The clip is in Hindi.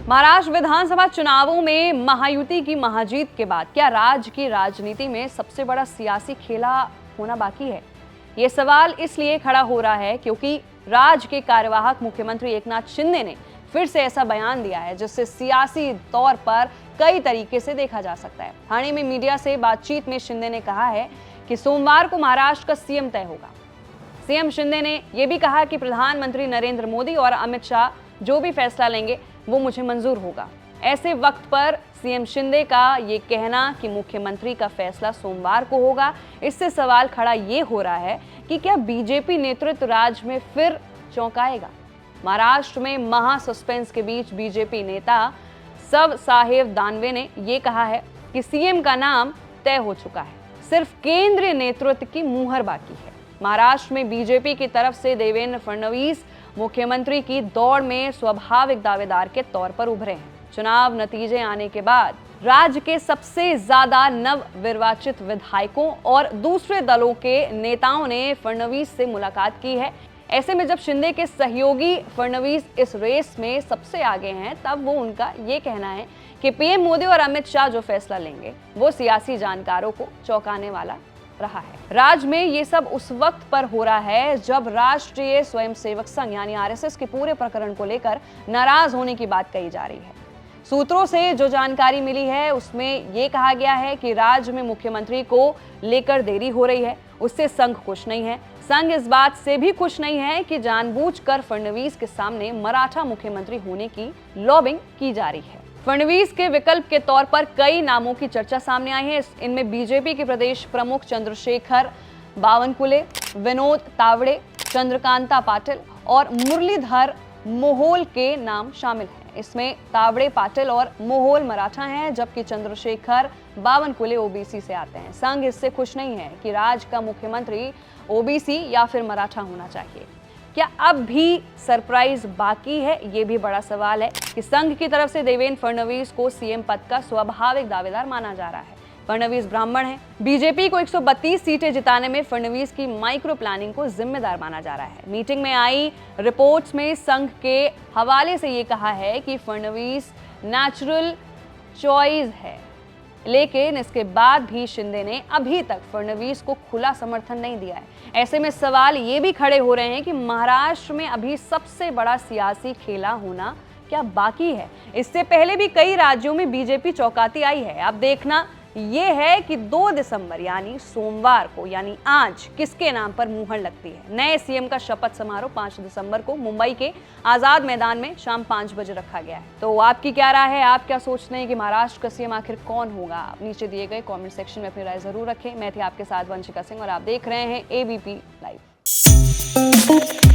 महाराष्ट्र विधानसभा चुनावों में महायुति की महाजीत के बाद क्या राज्य की राजनीति में सबसे बड़ा सियासी खेला होना बाकी है? ये सवाल इसलिए खड़ा हो रहा है क्योंकि राज्य के कार्यवाहक मुख्यमंत्री एकनाथ शिंदे ने फिर से ऐसा बयान दिया है जिससे सियासी तौर पर कई तरीके से देखा जा सकता है। हाल ही में मीडिया से बातचीत में शिंदे ने कहा है कि सोमवार को महाराष्ट्र का सीएम तय होगा। सीएम शिंदे ने यह भी कहा कि प्रधानमंत्री नरेंद्र मोदी और अमित शाह जो भी फैसला लेंगे वो मुझे मंजूर होगा। ऐसे वक्त पर सीएम शिंदे का ये कहना कि मुख्यमंत्री का फैसला सोमवार को होगा, इससे सवाल खड़ा ये हो रहा है कि क्या बीजेपी नेतृत्व राज्य में फिर चौंकाएगा? महाराष्ट्र में महा सस्पेंस के बीच बीजेपी नेता सवसाहेब दानवे ने ये कहा है कि सीएम का नाम तय हो चुका है, सिर्फ केंद्रीय नेतृत्व की मुहर बाकी है। महाराष्ट्र में बीजेपी की तरफ से देवेंद्र फडणवीस मुख्यमंत्री की दौड़ में स्वाभाविक दावेदार के तौर पर उभरे हैं। चुनाव नतीजे आने के बाद राज्य के सबसे ज्यादा नवनिर्वाचित विधायकों और दूसरे दलों के नेताओं ने फडणवीस से मुलाकात की है। ऐसे में जब शिंदे के सहयोगी फडणवीस इस रेस में सबसे आगे हैं, तब वो उनका ये कहना है कि पीएम मोदी और अमित शाह जो फैसला लेंगे वो सियासी जानकारों को चौंकाने वाला रहा है। राज्य में ये सब उस वक्त पर हो रहा है जब राष्ट्रीय स्वयंसेवक संघ यानी आरएसएस के पूरे प्रकरण को लेकर नाराज होने की बात कही जा रही है। सूत्रों से जो जानकारी मिली है उसमें ये कहा गया है कि राज्य में मुख्यमंत्री को लेकर देरी हो रही है, उससे संघ खुश नहीं है। संघ इस बात से भी खुश नहीं है कि जानबूझकर फडणवीस के सामने मराठा मुख्यमंत्री होने की लॉबिंग की जा रही है। फडणवीस के विकल्प के तौर पर कई नामों की चर्चा सामने आई है। इनमें बीजेपी के प्रदेश प्रमुख चंद्रशेखर बावनकुले, विनोद तावड़े, चंद्रकांता पाटिल और मुरलीधर मोहोल के नाम शामिल हैं। इसमें तावड़े, पाटिल और मोहोल मराठा हैं, जबकि चंद्रशेखर बावनकुले ओबीसी से आते हैं। संघ इससे खुश नहीं है कि राज्य का मुख्यमंत्री ओबीसी या फिर मराठा होना चाहिए। क्या अब भी सरप्राइज बाकी है? ये भी बड़ा सवाल है कि संघ की तरफ से देवेंद्र फडणवीस को सीएम पद का स्वाभाविक दावेदार माना जा रहा है। फडणवीस ब्राह्मण हैं। बीजेपी को 132 सीटें जिताने में फडणवीस की माइक्रो प्लानिंग को जिम्मेदार माना जा रहा है। मीटिंग में आई रिपोर्ट्स में संघ के हवाले से ये कहा है कि फडणवीस नेचुरल चॉइस है, लेकिन इसके बाद भी शिंदे ने अभी तक फडणवीस को खुला समर्थन नहीं दिया है। ऐसे में सवाल ये भी खड़े हो रहे हैं कि महाराष्ट्र में अभी सबसे बड़ा सियासी खेला होना क्या बाकी है? इससे पहले भी कई राज्यों में बीजेपी चौंकाती आई है। अब देखना ये है कि 2 दिसंबर यानी सोमवार को, यानी आज, किसके नाम पर मुहर लगती है। नए सीएम का शपथ समारोह 5 दिसंबर को मुंबई के आजाद मैदान में शाम 5 बजे रखा गया है। तो आपकी क्या राय है? आप क्या सोचते हैं कि महाराष्ट्र का सीएम आखिर कौन होगा? आप नीचे दिए गए कमेंट सेक्शन में अपनी राय जरूर रखें। मैं थी आपके साथ वंशिका सिंह और आप देख रहे हैं एबीपी लाइव।